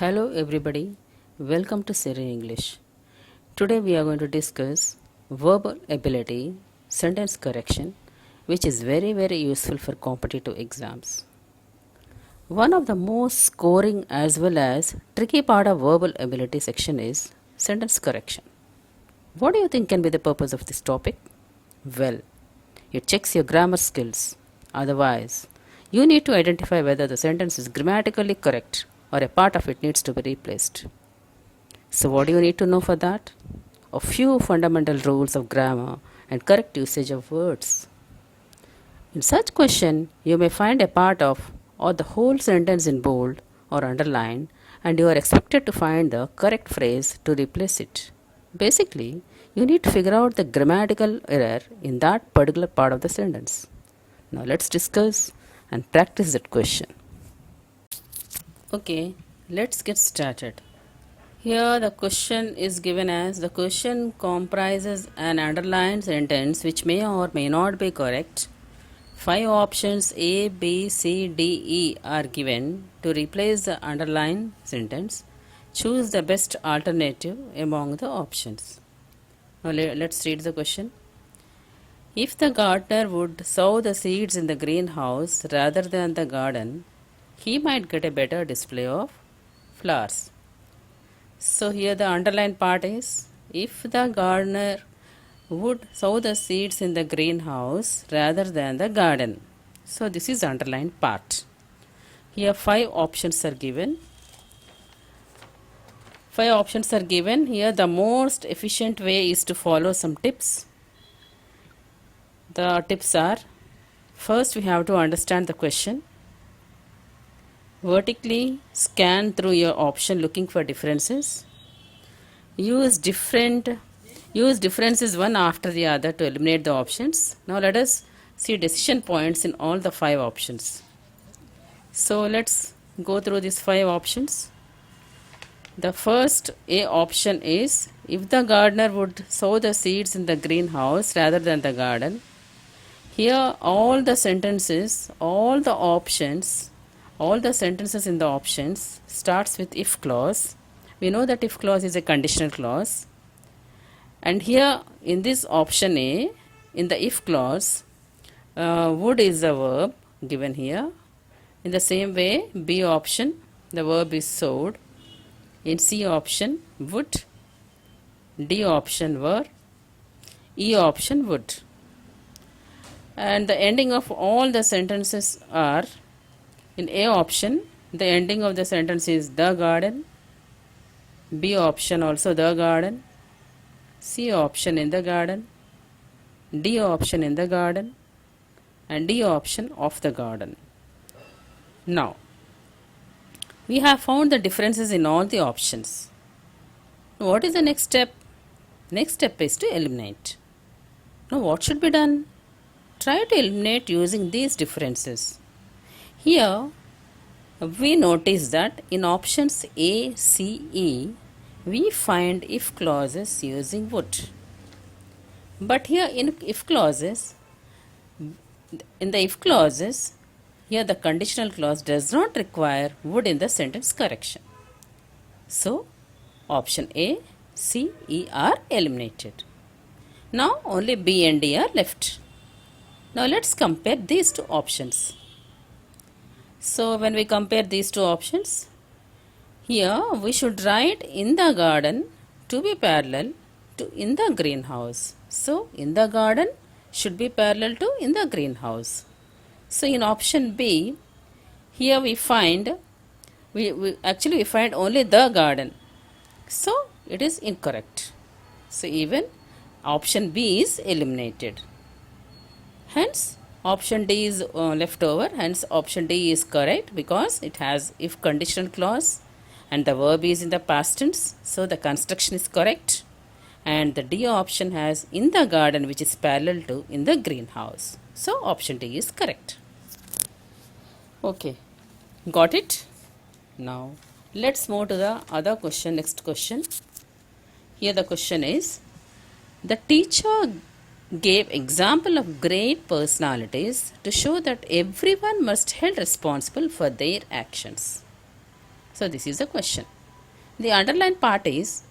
Hello everybody, welcome to Serene English. Today we are going to discuss verbal ability, sentence correction, which is very useful for competitive exams. One of the most scoring as well as tricky part of verbal ability section is sentence correction. What do you think can be the purpose of this topic? Well, it checks your grammar skills. Otherwise, you need to identify whether the sentence is grammatically correct or a part of it needs to be replaced. So, what do you need to know for that? A few fundamental rules of grammar and correct usage of words. In such question, you may find a part of or the whole sentence in bold or underlined, and you are expected to find the correct phrase to replace it. Basically, you need to figure out the grammatical error in that particular part of the sentence. Now, let's discuss and practice that question. Okay, let's get started. Here the question is given as the question comprises an underlined sentence which may or may not be correct. 5 options A, B, C, D, E are given to replace the underlined sentence. Choose the best alternative among the options. Now let's read the question. If the gardener would sow the seeds in the greenhouse rather than the garden, he might get a better display of flowers. So here the underlined part is, if the gardener would sow the seeds in the greenhouse rather than the garden. So this is underlined part. Here 5 options are given. 5 options are given. Here the most efficient way is to follow some tips. The tips are, first we have to understand the question. Vertically scan through your option looking for differences. Use differences one after the other to eliminate the options. Now let us see decision points in all the 5 options. So let's go through these 5 options. The first A option is, if the gardener would sow the seeds in the greenhouse rather than the garden. Here all the sentences, all the sentences in the options starts with if clause. We know that if clause is a conditional clause. And here in this option A, in the if clause, would is the verb given here. In the same way, B option, the verb is sowed. In C option, would. D option, were. E option, would. And the ending of all the sentences are, in A option, the ending of the sentence is the garden. B option also the garden. C option in the garden. D option in the garden. And D option of the garden. Now, we have found the differences in all the options. What is the next step? Next step is to eliminate. Now, what should be done? Try to eliminate using these differences. Here, we notice that in options A, C, E, we find if clauses using would. But here in the if clauses, here the conditional clause does not require would in the sentence correction. So, option A, C, E are eliminated. Now, only B and D are left. Now, let's compare these two options. So, when we compare these two options, here we should write in the garden to be parallel to in the greenhouse. So, in the garden should be parallel to in the greenhouse. So, in option B, here we find, we find only the garden. So, it is incorrect. So, even option B is eliminated. Hence, option D is left over. Hence, option D is correct because it has if conditional clause and the verb is in the past tense. So, the construction is correct. And the D option has in the garden which is parallel to in the greenhouse. So, option D is correct. Okay, got it? Now, let's move to the other question, next question. Here the question is, the teacher gave example of great personalities to show that everyone must held responsible for their actions. So this is the question. The underlined part is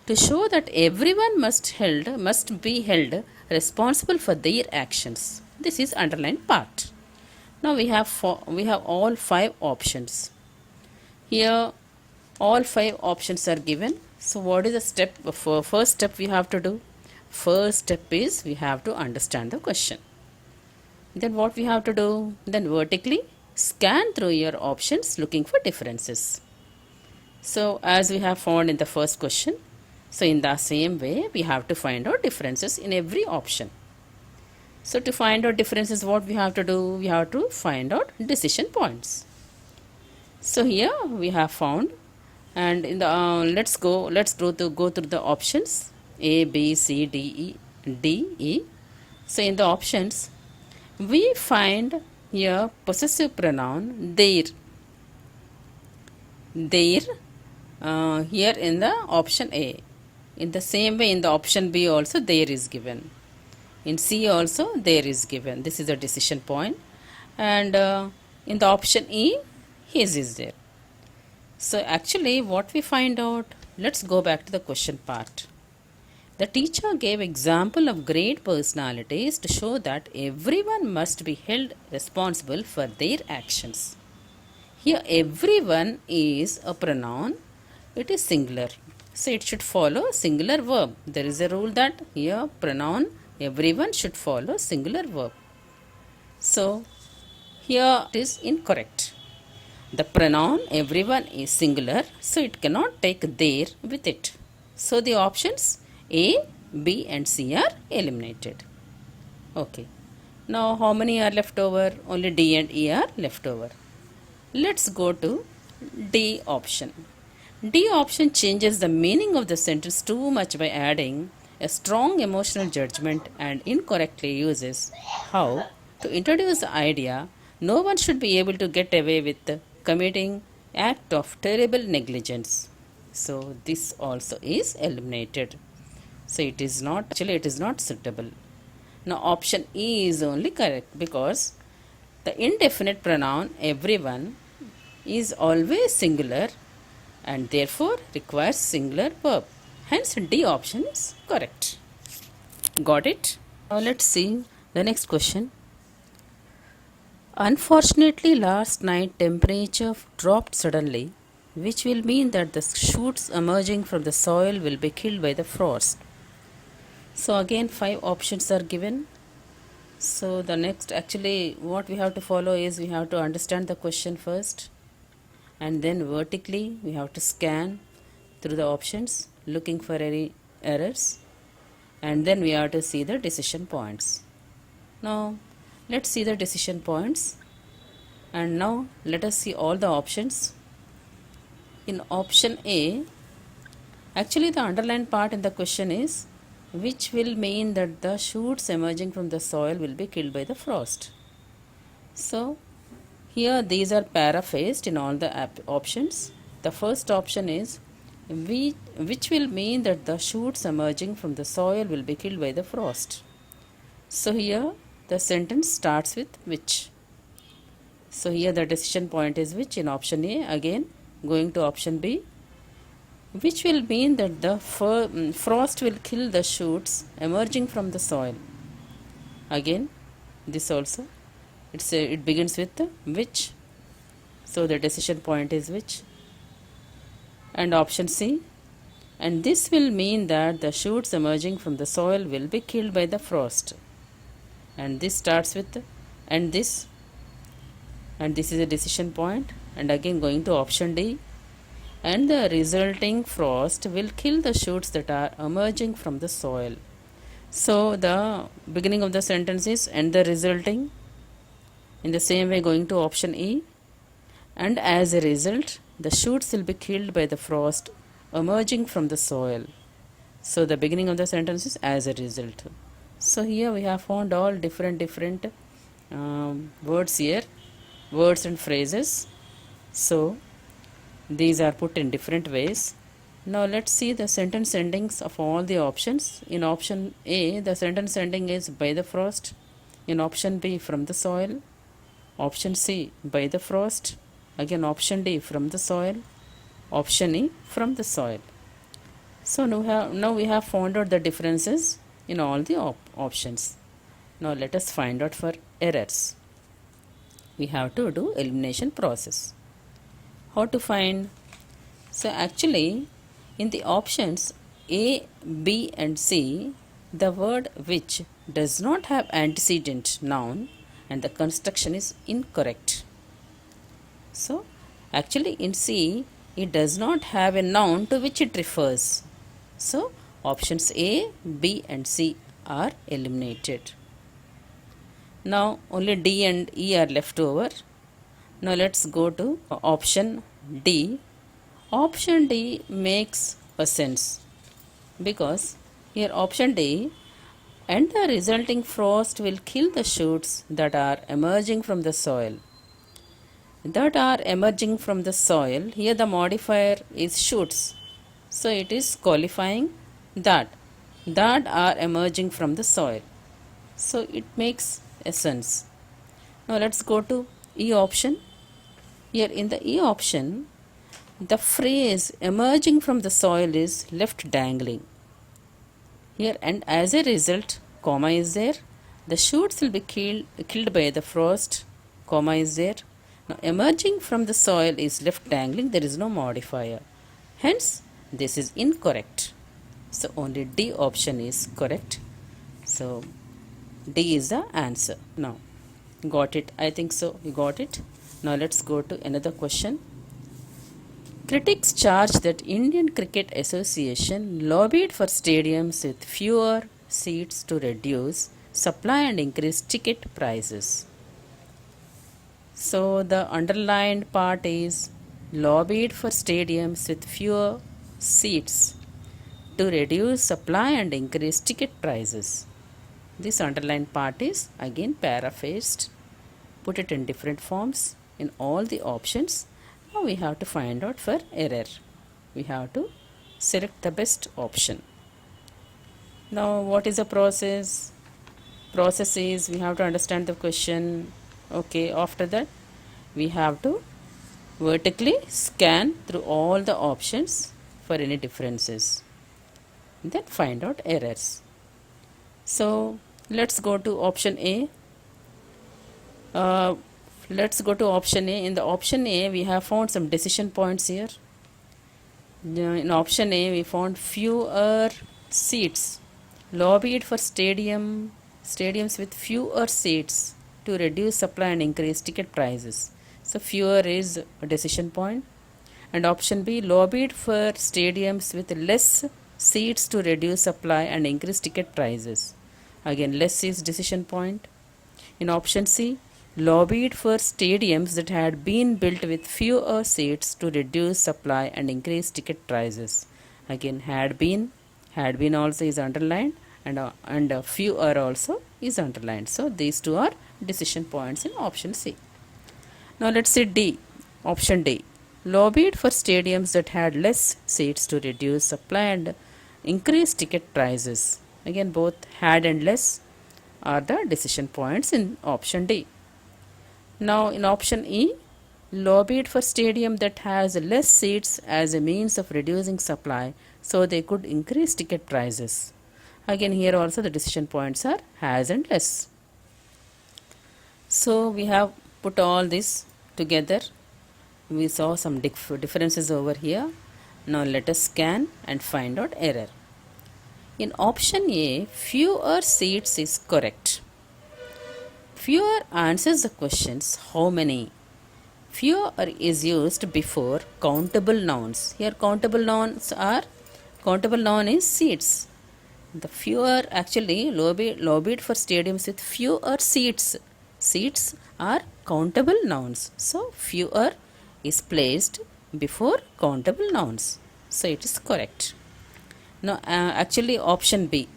to show that everyone must be held responsible for their actions. This is underlined part. Now we have all five options. Here all five options are given. So what is the step? First step we have to do? First step is we have to understand the question. Then what we have to do? Then vertically scan through your options looking for differences. So as we have found in the first question, so in the same way we have to find out differences in every option. So to find out differences, what we have to do? We have to find out decision points. So here we have found, and in the let's go through the options A, B, C, D, E. So in the options we find here possessive pronoun their here in the option A. In the same way in the option B also there is given. In C also there is given. This is a decision point. And in the option E, his is there. So actually what we find out, let's go back to the question part. The teacher gave example of great personalities to show that everyone must be held responsible for their actions. Here everyone is a pronoun. It is singular. So it should follow singular verb. There is a rule that here pronoun everyone should follow singular verb. So here it is incorrect. The pronoun everyone is singular, so it cannot take their with it. So the options A, B and C are eliminated. Okay. Now how many are left over? Only D and E are left over. Let's go to D option. D option changes the meaning of the sentence too much by adding a strong emotional judgment and incorrectly uses how to introduce the idea no one should be able to get away with committing act of terrible negligence. So this also is eliminated. So it is not suitable. Now option E is only correct because the indefinite pronoun everyone is always singular and therefore requires singular verb. Hence D option is correct. Got it? Now let's see the next question. Unfortunately, last night temperature dropped suddenly, which will mean that the shoots emerging from the soil will be killed by the frost. So again 5 options are given. So the next, actually what we have to follow is we have to understand the question first, and then vertically we have to scan through the options looking for any errors, and then we have to see the decision points. Now let's see the decision points, and now let us see all the options. In option A, actually the underlined part in the question is which will mean that the shoots emerging from the soil will be killed by the frost. So here these are paraphrased in all the options. The first option is which will mean that the shoots emerging from the soil will be killed by the frost. So here the sentence starts with which. So here the decision point is which in option A. Again going to option B, which will mean that the frost will kill the shoots emerging from the soil. Again this also it begins with which, so the decision point is which. And option C, and this will mean that the shoots emerging from the soil will be killed by the frost, and this starts with and this is a decision point. And again going to option D, and the resulting frost will kill the shoots that are emerging from the soil. So the beginning of the sentence is and the resulting. In the same way going to option E, and as a result the shoots will be killed by the frost emerging from the soil. So the beginning of the sentence is as a result. So here we have found all different words here, words and phrases. So these are put in different ways. Now let's see the sentence endings of all the options. In option A, the sentence ending is by the frost. In option B, from the soil. Option C, by the frost. Again option D, from the soil. option E from the soil. So now we have found out the differences in all the options. Now let us find out for errors. We have to do elimination process. How to find? So actually in the options A, B and C, the word which does not have antecedent noun and the construction is incorrect. So actually in C it does not have a noun to which it refers. So options A, B and C are eliminated. Now only D and E are left over. Now let's go to option D. Option D makes a sense because here option D, and the resulting frost will kill the shoots that are emerging from the soil. That are emerging from the soil, here the modifier is shoots. So it is qualifying that are emerging from the soil. So it makes a sense. Now let's go to E option. Here in the E option, the phrase emerging from the soil is left dangling. Here and as a result, comma is there. The shoots will be killed by the frost, comma is there. Now emerging from the soil is left dangling, there is no modifier. Hence, this is incorrect. So only D option is correct. So D is the answer. Now, got it? I think so. You got it? Now let's go to another question. Critics charge that Indian Cricket Association lobbied for stadiums with fewer seats to reduce supply and increase ticket prices. So the underlined part is lobbied for stadiums with fewer seats to reduce supply and increase ticket prices. This underlined part is again paraphrased, put it in different forms in all the options. Now we have to find out for error. We have to select the best option. Now what is the process? Process is we have to understand the question. Okay, after that we have to vertically scan through all the options for any differences. Then find out errors. So let's go to option A. Let's go to option A. In the option A, we have found some decision points here. In option A, we found fewer seats. Lobbied for stadiums with fewer seats to reduce supply and increase ticket prices. So fewer is a decision point. And option B, lobbied for stadiums with less seats to reduce supply and increase ticket prices. Again, less is decision point. In option C, lobbied for stadiums that had been built with fewer seats to reduce supply and increase ticket prices. Again, had been also is underlined, and fewer also is underlined. So these two are decision points in option C. Now let's see D. Option D. Lobbied for stadiums that had less seats to reduce supply and increase ticket prices. Again, both had and less are the decision points in option D. Now in option E, lobbied for stadium that has less seats as a means of reducing supply so they could increase ticket prices. Again, here also the decision points are has and less. So we have put all this together. We saw some differences over here. Now let us scan and find out error. In option A, fewer seats is correct. Fewer answers the questions how many. Fewer is used before countable nouns. Here countable noun is seats. The fewer actually lobbied for stadiums with fewer seats. Seats are countable nouns. So fewer is placed before countable nouns. So it is correct. Now actually option B.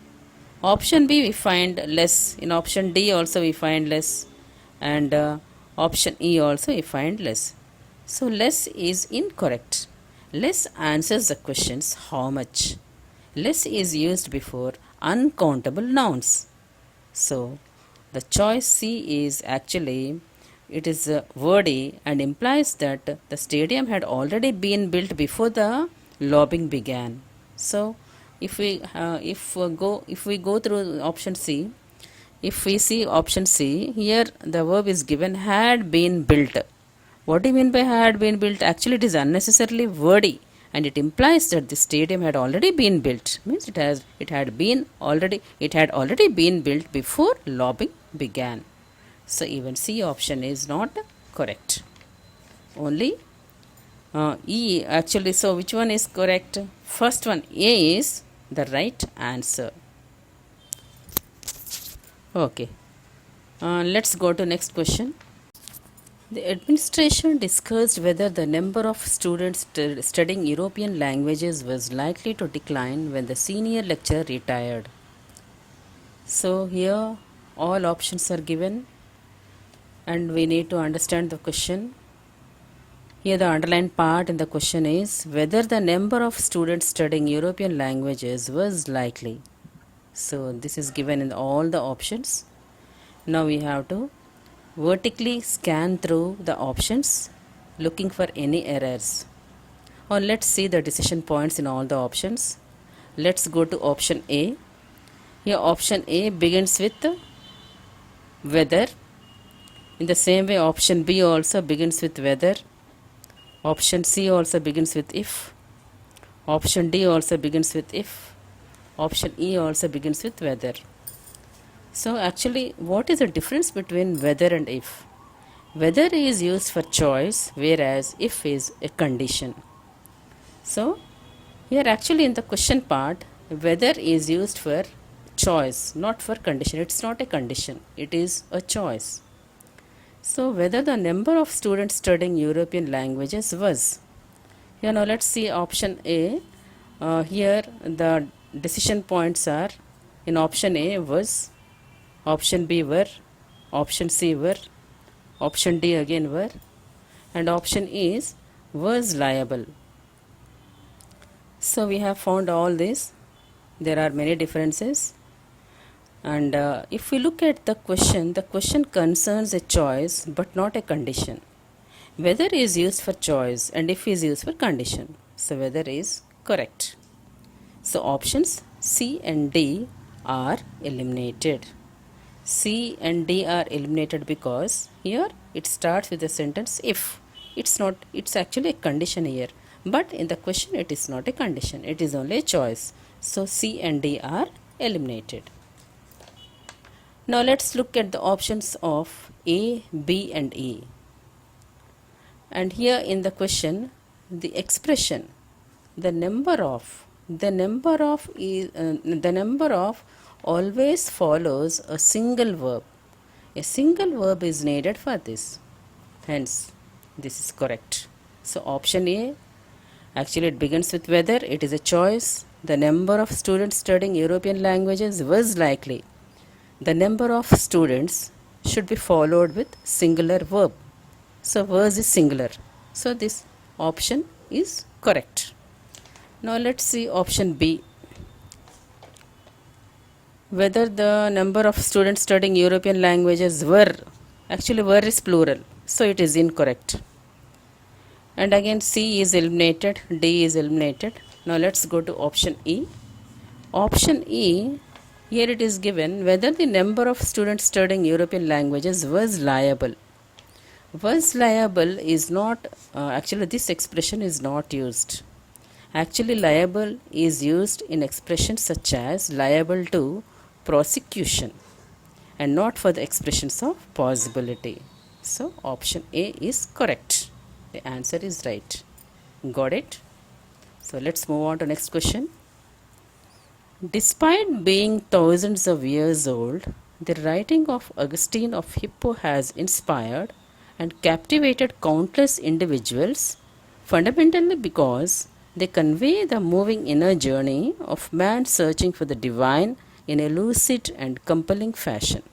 Option B we find less. In option D also we find less. And option E also we find less. So less is incorrect. Less answers the questions how much. Less is used before uncountable nouns. So the choice C is actually it is wordy and implies that the stadium had already been built before the lobbying began. So, if we go through option C, if we see option C, here the verb is given had been built. What do you mean by had been built? Actually, it is unnecessarily wordy and it implies that the stadium had already been built. Means it had already been built before lobbying began. So even C option is not correct. Only E actually. So which one is correct? First one, A is the right answer. Okay. Let's go to next question. The administration discussed whether the number of students studying European languages was likely to decline when the senior lecturer retired. So here all options are given and we need to understand the question. Here the underlined part in the question is whether the number of students studying European languages was likely. So this is given in all the options. Now we have to vertically scan through the options looking for any errors. Or let's see the decision points in all the options. Let's go to option A. Here option A begins with whether. In the same way option B also begins with whether. Option C also begins with if. Option D also begins with if. Option E also begins with whether. So actually what is the difference between whether and if? Whether is used for choice whereas if is a condition. So here actually in the question part whether is used for choice, not for condition. It's not a condition, it is a choice. So whether the number of students studying European languages was. Here now let's see option A. Here the decision points are in option A was, option B were, option C were, option D again were, and option E is was liable. So we have found all this. There are many differences. And if we look at the question concerns a choice but not a condition. Whether is used for choice and if is used for condition. So whether is correct. So options C and D are eliminated. C and D are eliminated because here it starts with the sentence if. It's actually a condition here. But in the question it is not a condition. It is only a choice. So C and D are eliminated. Now let's look at the options of A, B and E. And here in the question, the expression, the number of always follows a single verb. A single verb is needed for this. Hence, this is correct. So option A, actually it begins with whether, it is a choice. The number of students studying European languages was likely. The number of students should be followed with singular verb. So was is singular. So this option is correct. Now let's see option B. Whether the number of students studying European languages were. Actually were is plural. So it is incorrect. And again C is eliminated. D is eliminated. Now let's go to option E. Option E. Here it is given whether the number of students studying European languages was liable. Was liable is not, actually this expression is not used. Actually liable is used in expressions such as liable to prosecution and not for the expressions of possibility. So option A is correct. The answer is right. Got it? So let's move on to next question. Despite being thousands of years old, the writing of Augustine of Hippo has inspired and captivated countless individuals, fundamentally because they convey the moving inner journey of man searching for the divine in a lucid and compelling fashion.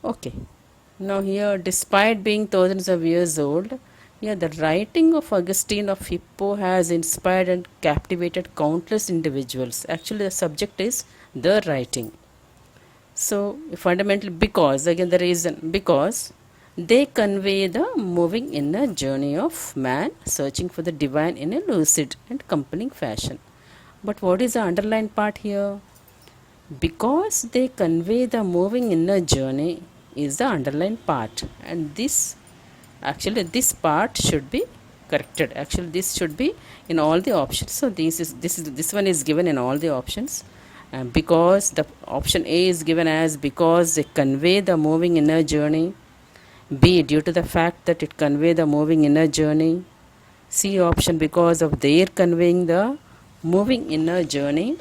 Okay, now here despite being thousands of years old, here the writing of Augustine of Hippo has inspired and captivated countless individuals. Actually the subject is the writing. So fundamentally because, again the reason, because They convey the moving inner journey of man searching for the divine in a lucid and compelling fashion. But what is the underlined part here? Because they convey the moving inner journey is the underlined part, and this actually this part should be corrected. Actually this should be in all the options. So this one is given in all the options, and because the option A is given as because they convey the moving inner journey, B due to the fact that it convey the moving inner journey, C option because of their conveying the moving inner journey,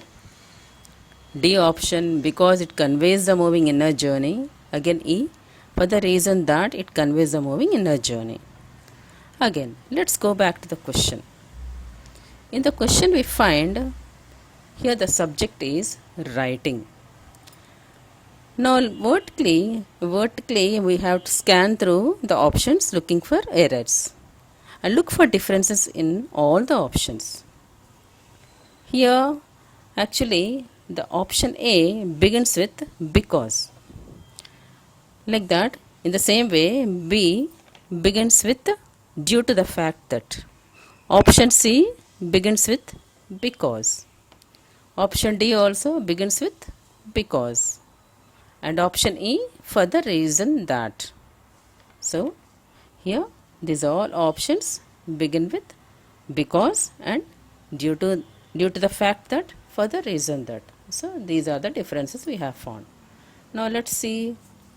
D option because it conveys the moving inner journey, again E for the reason that it conveys the moving inner journey. Again, let's go back to the question. In the question we find here the subject is writing. Now vertically we have to scan through the options looking for errors and look for differences in all the options. Here actually the option A begins with because. Like that, in the same way B begins with due to the fact that. Option C begins with because. Option D also begins with because. And option E for the reason that. So here these all options begin with because and due to the fact that, for the reason that. So these are the differences we have found. Now let's see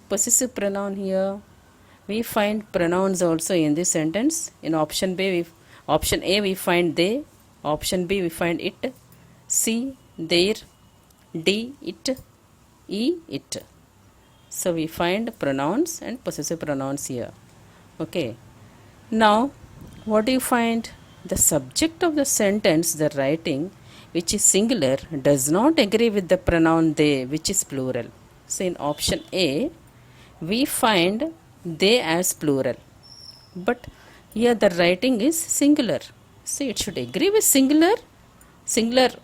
possessive pronoun here. We find pronouns also in this sentence. In option A we find they, option B we find it, C their, D it, E it. So we find pronouns and possessive pronouns here. Okay. Now what do you find? The subject of the sentence, the writing, which is singular, does not agree with the pronoun they, which is plural. So in option A we find they as plural, but here the writing is singular. See, it should agree with singular,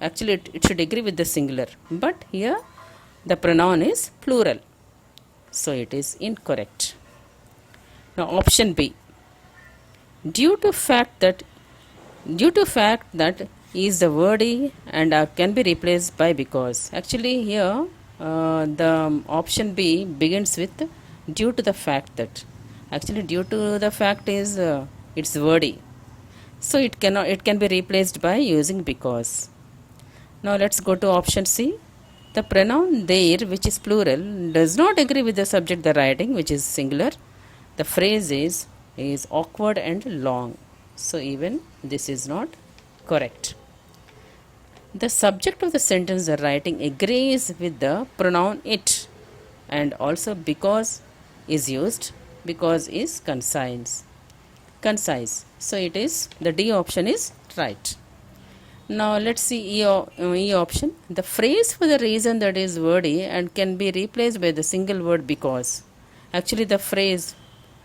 actually it should agree with the singular, but here the pronoun is plural, so it is incorrect. Now option B, due to fact that is the wordy and can be replaced by because. Actually here the option B begins with due to the fact that. Actually due to the fact is it's wordy, so it can be replaced by using because. Now let's go to option C. The pronoun there, which is plural, does not agree with the subject, the writing, which is singular. The phrase is awkward and long, so even this is not correct. The subject of the sentence, the writing, agrees with the pronoun it, and also because is used. Because is concise, so it is the D option is right. Now let's see E option. The phrase for the reason that is wordy and can be replaced by the single word because. Actually the phrase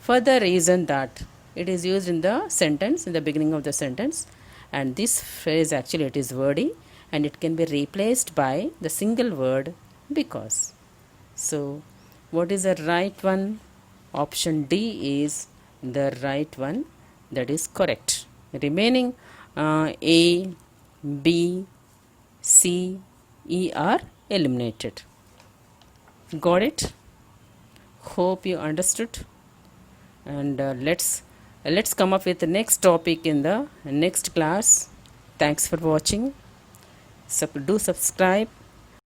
for the reason that, it is used in the sentence, in the beginning of the sentence, and this phrase actually it is wordy and it can be replaced by the single word because. So what is the right one? Option D is the right one, that is correct. Remaining A, B, C, E are eliminated. Got it? Hope you understood. And let's come up with the next topic in the next class. Thanks for watching. Do subscribe